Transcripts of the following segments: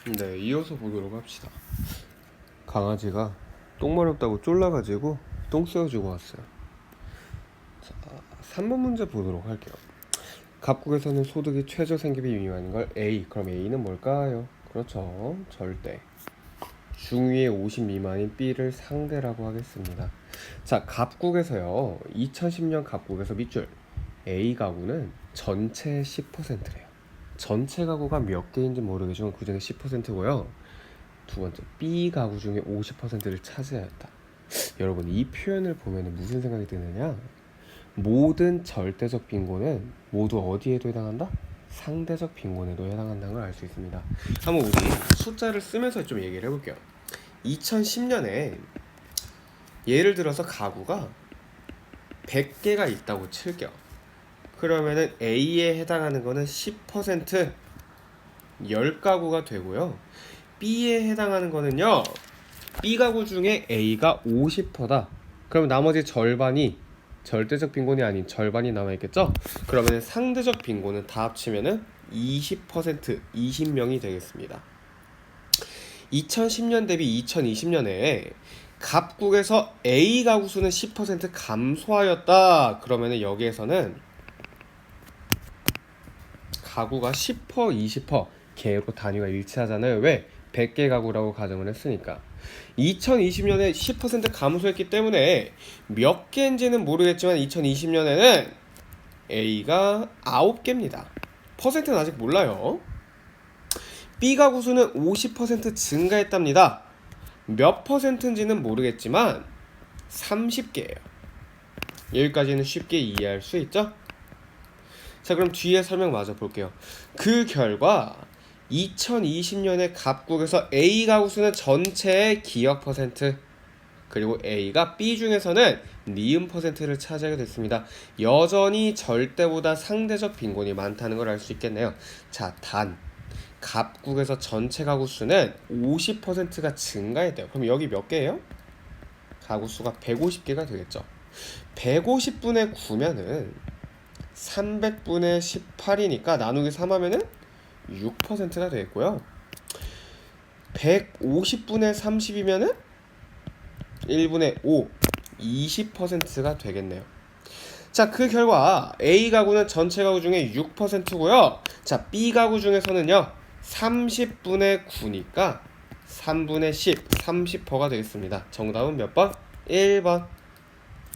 네, 이어서 보도록 합시다. 강아지가 똥 마렵다고 쫄라가지고 똥 씌워주고 왔어요. 자, 3번 문제 보도록 할게요. 갑국에서는 소득이 최저 생계비 미만인 걸 A. 그럼 A는 뭘까요? 그렇죠, 절대. 중위의 50 미만인 B를 상대라고 하겠습니다. 자, 갑국에서요, 2010년 갑국에서 밑줄 A 가구는 전체의 10%래요. 전체 가구가 몇 개인지 모르겠지만 그 중에 10%고요. 두 번째, B 가구 중에 50%를 차지하였다. 여러분, 이 표현을 보면 무슨 생각이 드느냐? 모든 절대적 빈곤은 모두 어디에도 해당한다? 상대적 빈곤에도 해당한다는 걸 알 수 있습니다. 한번 우리 숫자를 쓰면서 좀 얘기를 해볼게요. 2010년에 예를 들어서 가구가 100개가 있다고 칠게요. 그러면은 A에 해당하는 거는 10% 10가구가 되고요. B에 해당하는 거는요, B 가구 중에 A가 50%다. 그럼 나머지 절반이 절대적 빈곤이 아닌 절반이 남아있겠죠? 그러면 상대적 빈곤은 다 합치면은 20%, 20명이 되겠습니다. 2010년 대비 2020년에 갑국에서 A 가구 수는 10% 감소하였다. 그러면은 여기에서는 가구가 10%, 20% 개로 단위가 일치하잖아요. 왜? 100개 가구라고 가정을 했으니까. 2020년에 10% 감소했기 때문에 몇 개인지는 모르겠지만 2020년에는 A가 9개입니다. 퍼센트는 아직 몰라요. B 가구 수는 50% 증가했답니다. 몇 퍼센트인지는 모르겠지만 30개예요. 여기까지는 쉽게 이해할 수 있죠? 자, 그럼 뒤에 설명 마저 볼게요. 그 결과 2020년에 갑국에서 A 가구 수는 전체의 기억 퍼센트, 그리고 A가 B 중에서는 니은 퍼센트를 차지하게 됐습니다. 여전히 절대보다 상대적 빈곤이 많다는 걸 알 수 있겠네요. 자, 단 갑국에서 전체 가구 수는 50%가 증가했대요. 그럼 여기 몇 개예요? 가구 수가 150개가 되겠죠. 150분의 9면은 300분의 18이니까 나누기 3하면은 6%가 되겠고요. 150분의 30이면은 1분의 5, 20%가 되겠네요. 자, 그 결과 A 가구는 전체 가구 중에 6%고요. 자, B 가구 중에서는요, 30분의 9니까 3분의 10, 30%가 되겠습니다. 정답은 몇 번? 1번.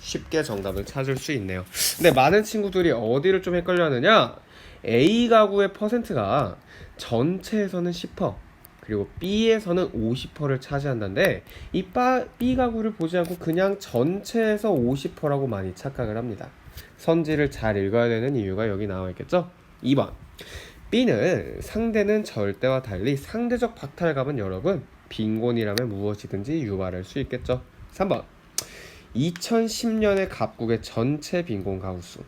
쉽게 정답을 찾을 수 있네요. 근데 많은 친구들이 어디를 좀 헷갈려 하느냐? A 가구의 퍼센트가 전체에서는 10%, 그리고 B에서는 50%를 차지한다는데 이 B 가구를 보지 않고 그냥 전체에서 50%라고 많이 착각을 합니다. 선지를 잘 읽어야 되는 이유가 여기 나와 있겠죠? 2번, B는 상대는 절대와 달리 상대적 박탈감은 여러분 빈곤이라면 무엇이든지 유발할 수 있겠죠? 3번, 2010년의 갑국의 전체 빈곤 가구 수.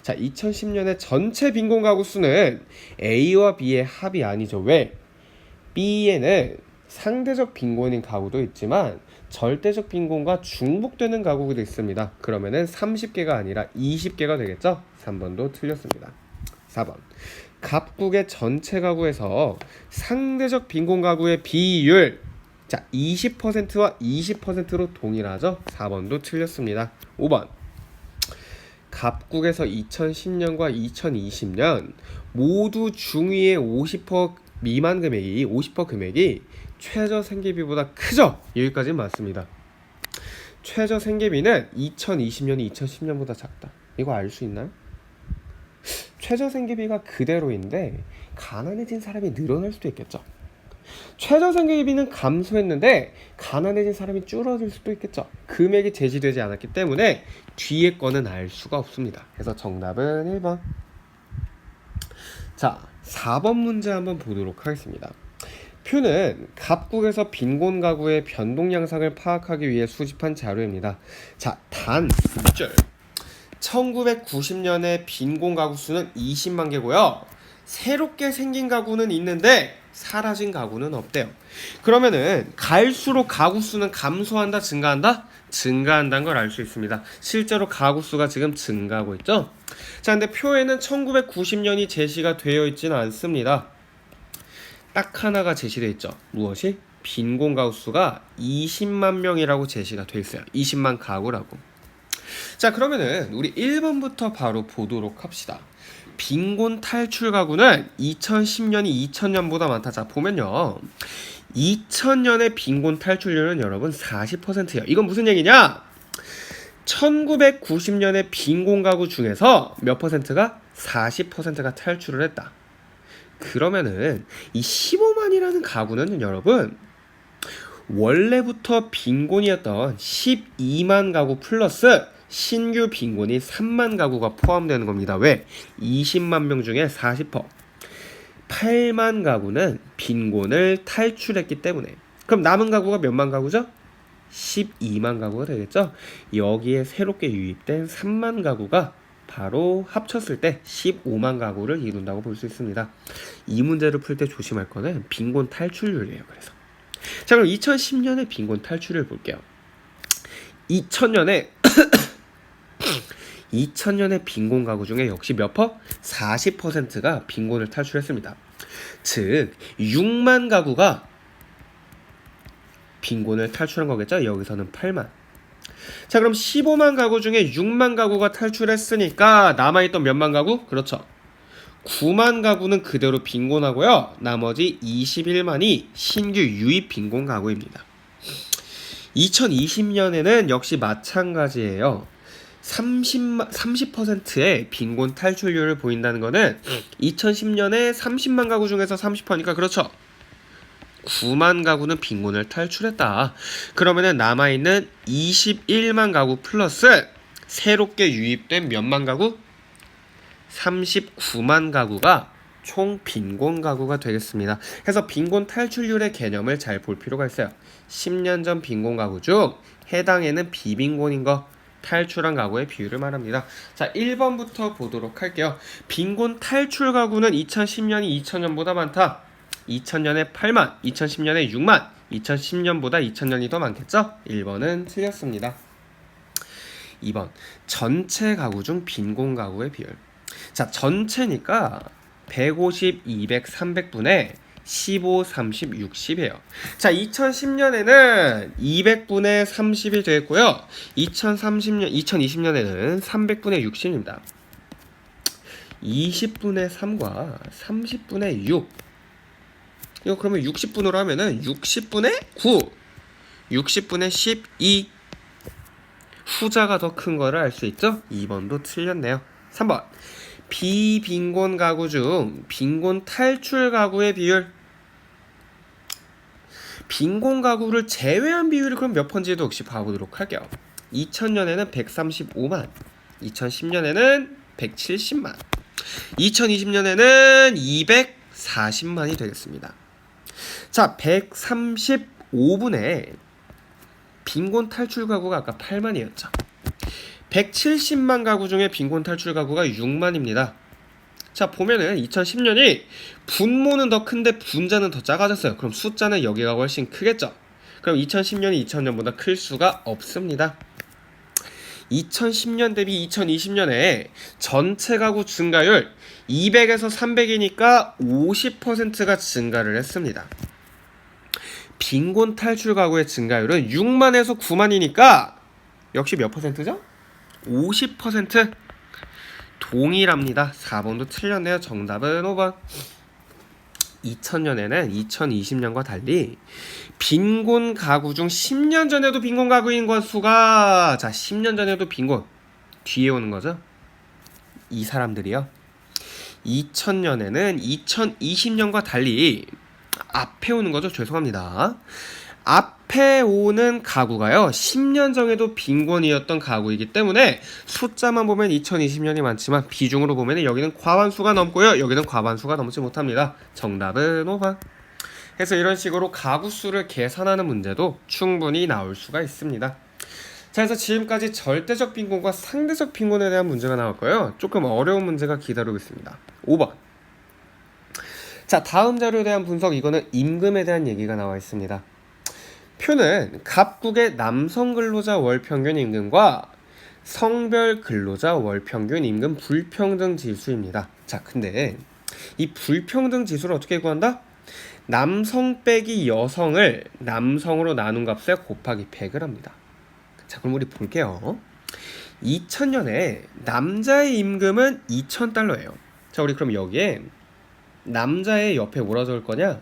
자, 2010년의 전체 빈곤 가구 수는 A와 B의 합이 아니죠. 왜? B에는 상대적 빈곤인 가구도 있지만 절대적 빈곤과 중복되는 가구도 있습니다. 그러면은 30개가 아니라 20개가 되겠죠? 3번도 틀렸습니다. 4번, 갑국의 전체 가구에서 상대적 빈곤 가구의 비율, 자, 20%와 20%로 동일하죠? 4번도 틀렸습니다. 5번, 갑국에서 2010년과 2020년 모두 중위의 50% 미만 금액이 50% 금액이 최저 생계비보다 크죠? 여기까지는 맞습니다. 최저 생계비는 2020년이 2010년보다 작다. 이거 알 수 있나요? 최저 생계비가 그대로인데 가난해진 사람이 늘어날 수도 있겠죠. 최저 생계비는 감소했는데 가난해진 사람이 줄어들 수도 있겠죠. 금액이 제시되지 않았기 때문에 뒤에 거는 알 수가 없습니다. 그래서 정답은 1번. 자, 4번 문제 한번 보도록 하겠습니다. 표는 갑국에서 빈곤 가구의 변동 양상을 파악하기 위해 수집한 자료입니다. 자, 단 6절. 1990년에 빈곤 가구 수는 20만 개고요. 새롭게 생긴 가구는 있는데 사라진 가구는 없대요. 그러면은 갈수록 가구 수는 감소한다, 증가한다? 증가한다는 걸 알 수 있습니다. 실제로 가구 수가 지금 증가하고 있죠. 자, 근데 표에는 1990년이 제시가 되어 있지는 않습니다. 딱 하나가 제시되어 있죠. 무엇이? 빈곤 가구 수가 20만 명이라고 제시가 되어 있어요. 20만 가구라고. 자, 그러면은 우리 1번부터 바로 보도록 합시다. 빈곤 탈출 가구는 2010년이 2000년보다 많다. 자, 보면요. 2000년의 빈곤 탈출률은 여러분 40%예요. 이건 무슨 얘기냐? 1990년의 빈곤 가구 중에서 몇 퍼센트가? 40%가 탈출을 했다. 그러면은 이 15만이라는 가구는 여러분 원래부터 빈곤이었던 12만 가구 플러스 신규 빈곤이 3만 가구가 포함되는 겁니다. 왜? 20만 명 중에 40%. 8만 가구는 빈곤을 탈출했기 때문에. 그럼 남은 가구가 몇만 가구죠? 12만 가구가 되겠죠? 여기에 새롭게 유입된 3만 가구가 바로 합쳤을 때 15만 가구를 이룬다고 볼 수 있습니다. 이 문제를 풀 때 조심할 거는 빈곤 탈출률이에요. 그래서 자, 그럼 2010년의 빈곤 탈출을 볼게요. 2000년에 2000년의 빈곤 가구 중에 역시 몇 퍼? 40%가 빈곤을 탈출했습니다. 즉 6만 가구가 빈곤을 탈출한 거겠죠? 여기서는 8만. 자, 그럼 15만 가구 중에 6만 가구가 탈출했으니까 남아있던 몇만 가구? 그렇죠. 9만 가구는 그대로 빈곤하고요. 나머지 21만이 신규 유입 빈곤 가구입니다. 2020년에는 역시 마찬가지예요. 30%의 빈곤 탈출률을 보인다는 거는 2010년에 30만 가구 중에서 30%니까 그렇죠. 9만 가구는 빈곤을 탈출했다. 그러면은 남아있는 21만 가구 플러스 새롭게 유입된 몇만 가구? 39만 가구가 총 빈곤 가구가 되겠습니다. 그래서 빈곤 탈출률의 개념을 잘 볼 필요가 있어요. 10년 전 빈곤 가구 중 해당에는 비빈곤인 거 탈출한 가구의 비율을 말합니다. 자, 1번부터 보도록 할게요. 빈곤 탈출 가구는 2010년이 2000년보다 많다. 2000년에 8만, 2010년에 6만, 2010년보다 2000년이 더 많겠죠? 1번은 틀렸습니다. 2번, 전체 가구 중 빈곤 가구의 비율. 자, 전체니까 150, 200, 300분의 15, 30, 60이에요. 자, 2010년에는 200분의 30이 되겠고요. 2020년에는 300분의 60입니다. 20분의 3과 30분의 6. 이거 그러면 60분으로 하면은 60분의 9, 60분의 12. 후자가 더 큰 거를 알 수 있죠? 2번도 틀렸네요. 3번. 비빈곤 가구 중 빈곤 탈출 가구의 비율. 빈곤 가구를 제외한 비율이 그럼 몇 번지도 역시 봐보도록 할게요. 2000년에는 135만, 2010년에는 170만, 2020년에는 240만이 되겠습니다. 자, 135분의 빈곤 탈출 가구가 아까 8만이었죠. 170만 가구 중에 빈곤 탈출 가구가 6만입니다. 자, 보면은 2010년이 분모는 더 큰데 분자는 더 작아졌어요. 그럼 숫자는 여기가 훨씬 크겠죠. 그럼 2010년이 2000년보다 클 수가 없습니다. 2010년 대비 2020년에 전체 가구 증가율 200에서 300이니까 50%가 증가를 했습니다. 빈곤 탈출 가구의 증가율은 6만에서 9만이니까 역시 몇 퍼센트죠? 50%. 동일합니다. 4번도 틀렸네요. 정답은 5번. 2000년에는 2020년과 달리 빈곤 가구 중 10년 전에도 빈곤 가구인 수가, 자, 10년 전에도 빈곤 뒤에 오는 거죠. 이 사람들이요. 2000년에는 2020년과 달리 앞에 오는 거죠. 죄송합니다. 앞에 오는 가구가요 10년 전에도 빈곤이었던 가구이기 때문에 숫자만 보면 2020년이 많지만 비중으로 보면 여기는 과반수가 넘고요, 여기는 과반수가 넘지 못합니다. 정답은 5번. 그래서 이런 식으로 가구 수를 계산하는 문제도 충분히 나올 수가 있습니다. 자, 그래서 지금까지 절대적 빈곤과 상대적 빈곤에 대한 문제가 나왔고요. 조금 어려운 문제가 기다리고 있습니다. 5번. 자, 다음 자료에 대한 분석, 이거는 임금에 대한 얘기가 나와 있습니다. 표는 각국의 남성 근로자 월평균 임금과 성별 근로자 월평균 임금 불평등 지수입니다. 자, 근데 이 불평등 지수를 어떻게 구한다? 남성 빼기 여성을 남성으로 나눈 값에 곱하기 100을 합니다. 자, 그럼 우리 볼게요. 2000년에 남자의 임금은 2000달러예요. 자, 우리 그럼 여기에 남자의 옆에 뭐라 적을 거냐?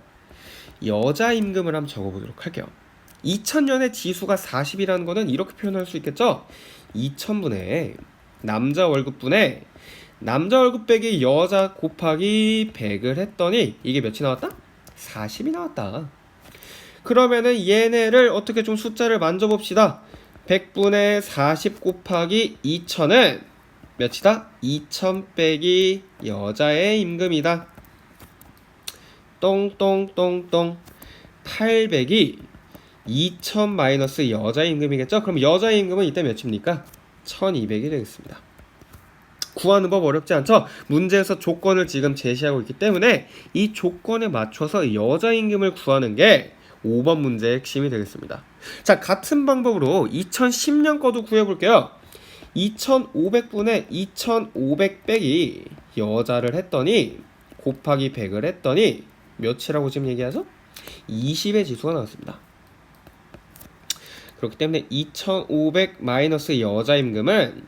여자 임금을 한번 적어보도록 할게요. 2000년에 지수가 40이라는 거는 이렇게 표현할 수 있겠죠? 2000분의 남자 월급분의 남자 월급 빼기 여자 곱하기 100을 했더니 이게 몇이 나왔다? 40이 나왔다. 그러면은 얘네를 어떻게 좀 숫자를 만져봅시다. 100분의 40 곱하기 2000은 몇이다? 2000 빼기 여자의 임금이다. 똥똥똥똥 800이 2000 마이너스 여자의 임금이겠죠? 그럼 여자의 임금은 이때 몇입니까? 1200이 되겠습니다. 구하는 법 어렵지 않죠? 문제에서 조건을 지금 제시하고 있기 때문에 이 조건에 맞춰서 여자 임금을 구하는 게 5번 문제의 핵심이 되겠습니다. 자, 같은 방법으로 2010년 거도 구해볼게요. 2500분의 2500 빼기 여자를 했더니 곱하기 100을 했더니 몇이라고 지금 얘기하죠? 20의 지수가 나왔습니다. 그렇기 때문에 2500 마이너스 여자 임금은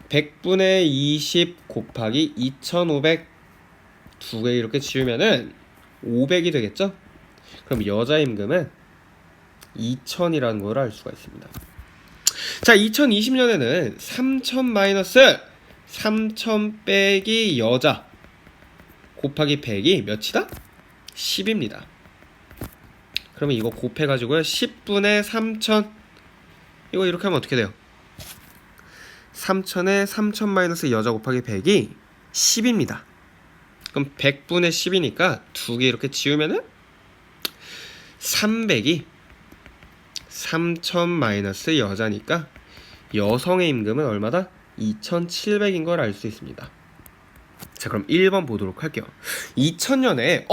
100분의 20 곱하기 2500 두 개 이렇게 지우면은 500이 되겠죠? 그럼 여자 임금은 2000이라는 걸 알 수가 있습니다. 자, 2020년에는 3000 마이너스 3000 빼기 여자 곱하기 100이 몇이다? 10입니다. 그러면 이거 곱해가지고요 10분의 3000 이거 이렇게 하면 어떻게 돼요? 3000에 3000 마이너스 여자 곱하기 100이 10입니다. 그럼 100분의 10이니까 두 개 이렇게 지우면은 300이 3000 마이너스 여자니까 여성의 임금은 얼마다? 2700인 걸 알 수 있습니다. 자, 그럼 1번 보도록 할게요. 2000년에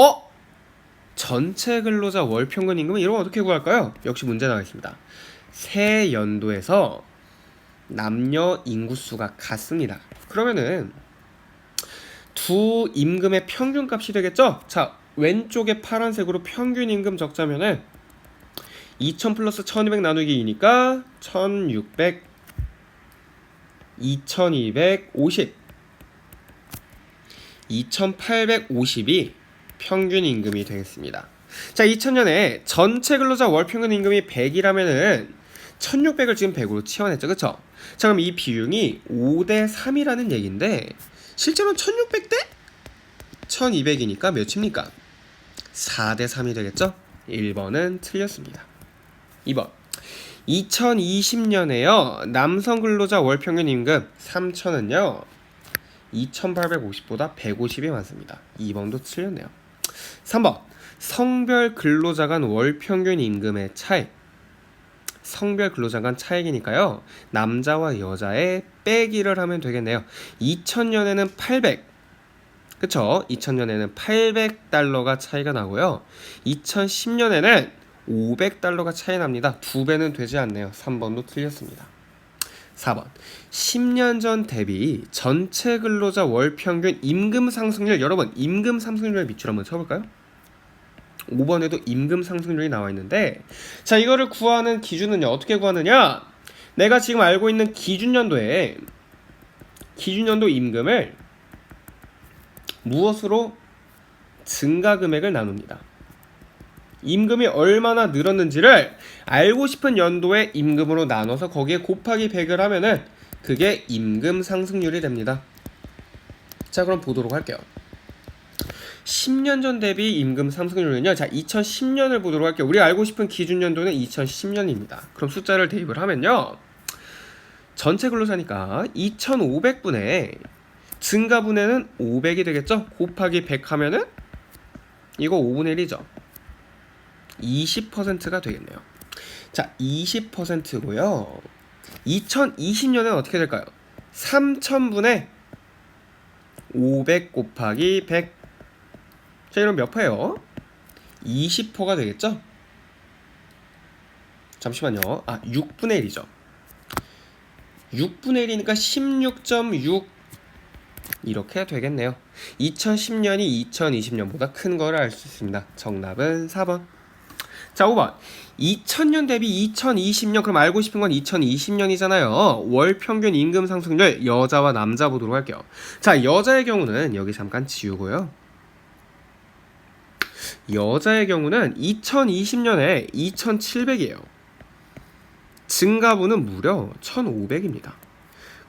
전체 근로자 월 평균 임금은 이러면 어떻게 구할까요? 역시 문제 나가겠습니다. 새 연도에서 남녀 인구수가 같습니다. 그러면은 두 임금의 평균 값이 되겠죠? 자, 왼쪽에 파란색으로 평균 임금 적자면은 2000 플러스 1200 나누기 2니까 1600 2250 2850이 평균 임금이 되겠습니다. 자, 2000년에 전체 근로자 월 평균 임금이 100이라면은 1600을 지금 100으로 치환했죠, 그쵸? 자, 그럼 이 비율이 5대 3이라는 얘기인데 실제로는 1600대 1200이니까 몇입니까? 4대 3이 되겠죠? 1번은 틀렸습니다. 2번 2020년에요 남성 근로자 월 평균 임금 3000은요 2850보다 150이 많습니다. 2번도 틀렸네요. 3번 성별 근로자 간 월 평균 임금의 차이. 성별 근로자 간 차이니까요 남자와 여자의 빼기를 하면 되겠네요. 2000년에는 800 그쵸? 2000년에는 800달러가 차이가 나고요 2010년에는 500달러가 차이 납니다. 2배는 되지 않네요. 3번도 틀렸습니다. 4번 10년 전 대비 전체 근로자 월 평균 임금 상승률. 여러분 임금 상승률의 밑줄 한번 쳐볼까요? 5번에도 임금 상승률이 나와 있는데 자, 이거를 구하는 기준은요 어떻게 구하느냐? 내가 지금 알고 있는 기준연도에 기준연도 임금을 무엇으로? 증가 금액을 나눕니다. 임금이 얼마나 늘었는지를 알고 싶은 연도의 임금으로 나눠서 거기에 곱하기 100을 하면은 그게 임금 상승률이 됩니다. 자, 그럼 보도록 할게요. 10년 전 대비 임금 상승률은요. 자, 2010년을 보도록 할게요. 우리 알고 싶은 기준 연도는 2010년입니다. 그럼 숫자를 대입을 하면요. 전체 근로자니까 2500분의 증가분해는 500이 되겠죠? 곱하기 100 하면은 이거 5분의 1이죠. 20%가 되겠네요. 자, 20%고요. 2020년은 어떻게 될까요? 3000분의 500 곱하기 100. 자, 이러면 몇 퍼예요? 20%가 되겠죠? 잠시만요. 6분의 1이죠. 6분의 1이니까 16.6 이렇게 되겠네요. 2010년이 2020년보다 큰 거를 알 수 있습니다. 정답은 4번. 자, 5번. 2000년 대비 2020년, 그럼 알고 싶은 건 2020년이잖아요. 월 평균 임금 상승률 여자와 남자 보도록 할게요. 자, 여자의 경우는 여기 잠깐 지우고요. 여자의 경우는 2020년에 2700이에요. 증가분은 무려 1500입니다.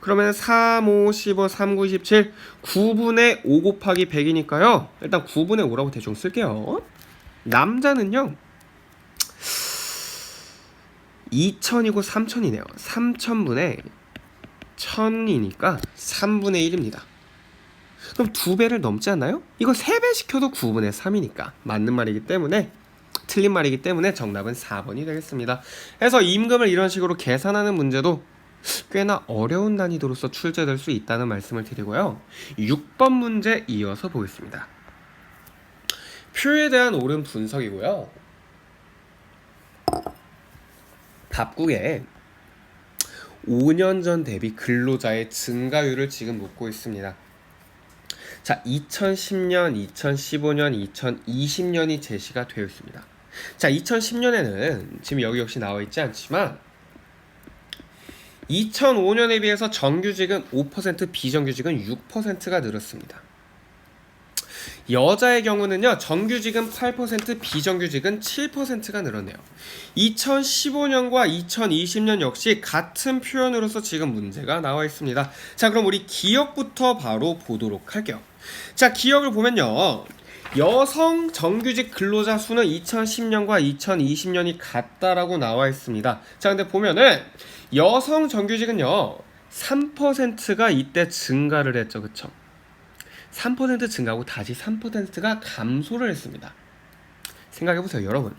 그러면 3, 5, 15, 3, 9, 27 9분의 5 곱하기 100이니까요. 일단 9분의 5라고 대충 쓸게요. 남자는요 2000이고 3000이네요. 3000분의 1000이니까 3분의 1입니다. 그럼 2배를 넘지 않나요? 이거 3배 시켜도 9분의 3이니까 맞는 말이기 때문에, 틀린 말이기 때문에 정답은 4번이 되겠습니다. 그래서 임금을 이런 식으로 계산하는 문제도 꽤나 어려운 난이도로서 출제될 수 있다는 말씀을 드리고요. 6번 문제 이어서 보겠습니다. 표에 대한 옳은 분석이고요. 답국에 5년 전 대비 근로자의 증가율을 지금 묻고 있습니다. 자, 2010년, 2015년, 2020년이 제시가 되어 있습니다. 자, 2010년에는 지금 여기 역시 나와 있지 않지만 2005년에 비해서 정규직은 5%, 비정규직은 6%가 늘었습니다. 여자의 경우는요, 정규직은 8%, 비정규직은 7%가 늘었네요. 2015년과 2020년 역시 같은 표현으로서 지금 문제가 나와 있습니다. 자, 그럼 우리 기억부터 바로 보도록 할게요. 자, 기억을 보면요, 여성 정규직 근로자 수는 2010년과 2020년이 같다라고 나와 있습니다. 자, 근데 보면은 여성 정규직은요 3%가 이때 증가를 했죠. 그쵸? 3% 증가하고 다시 3%가 감소를 했습니다. 생각해보세요, 여러분.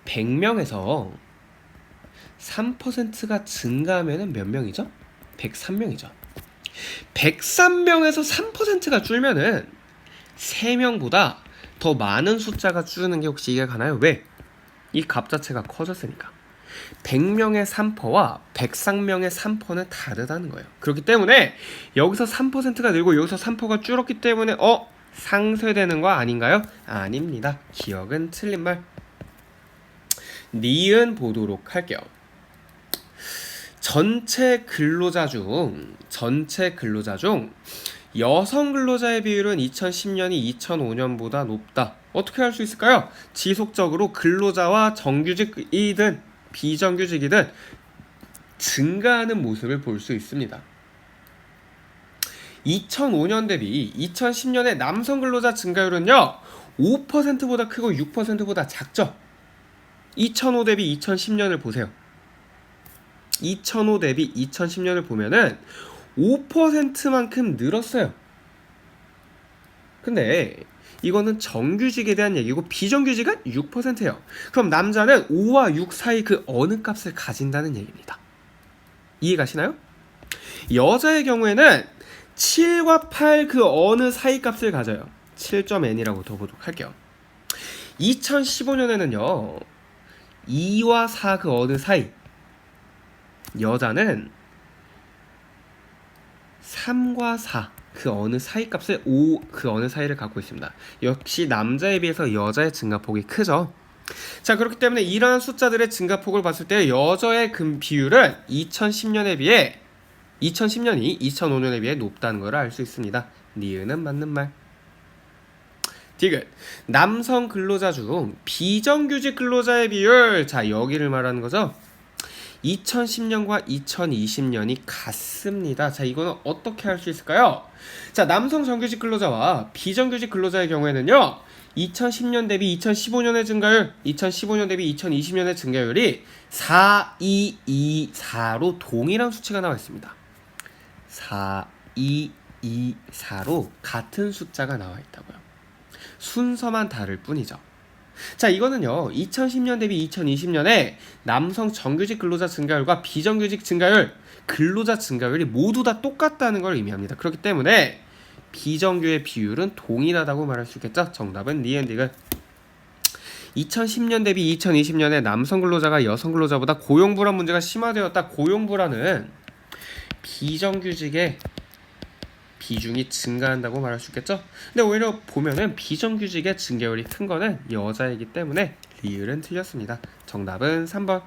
100명에서 3%가 증가하면 몇 명이죠? 103명이죠. 103명에서 3%가 줄면은 3명보다 더 많은 숫자가 줄는 게 혹시 이해가 가나요? 왜? 이 값 자체가 커졌으니까. 100명의 3%와 103명의 3%는 다르다는 거예요. 그렇기 때문에 여기서 3%가 늘고 여기서 3%가 줄었기 때문에 상쇄되는 거 아닌가요? 아닙니다. 기억은 틀린 말. 니은 보도록 할게요. 전체 근로자 중 여성 근로자의 비율은 2010년이 2005년보다 높다. 어떻게 할 수 있을까요? 지속적으로 근로자와 정규직이든 비정규직이든 증가하는 모습을 볼 수 있습니다. 2005년 대비 2010년의 남성 근로자 증가율은요 5%보다 크고 6%보다 작죠. 2005 대비 2010년을 보세요. 2005 대비 2010년을 보면은 5%만큼 늘었어요. 근데 이거는 정규직에 대한 얘기고 비정규직은 6%예요. 그럼 남자는 5와 6 사이 그 어느 값을 가진다는 얘기입니다. 이해가시나요? 여자의 경우에는 7과 8 그 어느 사이 값을 가져요. 7.n이라고 더 보도록 할게요. 2015년에는요 2와 4 그 어느 사이, 여자는 3과 4 그 어느 사이 값을 5 그 어느 사이를 갖고 있습니다. 역시 남자에 비해서 여자의 증가폭이 크죠. 자, 그렇기 때문에 이러한 숫자들의 증가폭을 봤을 때 여자의 비율은 2010년에 비해 2010년이 2005년에 비해 높다는 걸 알 수 있습니다. 니은은 맞는 말. 디귿. 남성 근로자 중 비정규직 근로자의 비율. 자, 여기를 말하는 거죠. 2010년과 2020년이 같습니다. 자, 이거는 어떻게 할 수 있을까요? 자, 남성 정규직 근로자와 비정규직 근로자의 경우에는요 2010년 대비 2015년의 증가율, 2015년 대비 2020년의 증가율이 4, 2, 2, 4로 동일한 수치가 나와 있습니다. 4, 2, 2, 4로 같은 숫자가 나와 있다고요. 순서만 다를 뿐이죠. 자, 이거는요 2010년 대비 2020년에 남성 정규직 근로자 증가율과 비정규직 증가율, 근로자 증가율이 모두 다 똑같다는 걸 의미합니다. 그렇기 때문에 비정규의 비율은 동일하다고 말할 수 있겠죠. 정답은 니은디귿. 2010년 대비 2020년에 남성 근로자가 여성 근로자보다 고용불안 문제가 심화되었다. 고용불안은 비중이 증가한다고 말할 수 있겠죠. 근데 오히려 보면은 비정규직의 증가율이 큰 거는 여자이기 때문에 리을은 틀렸습니다. 정답은 3번.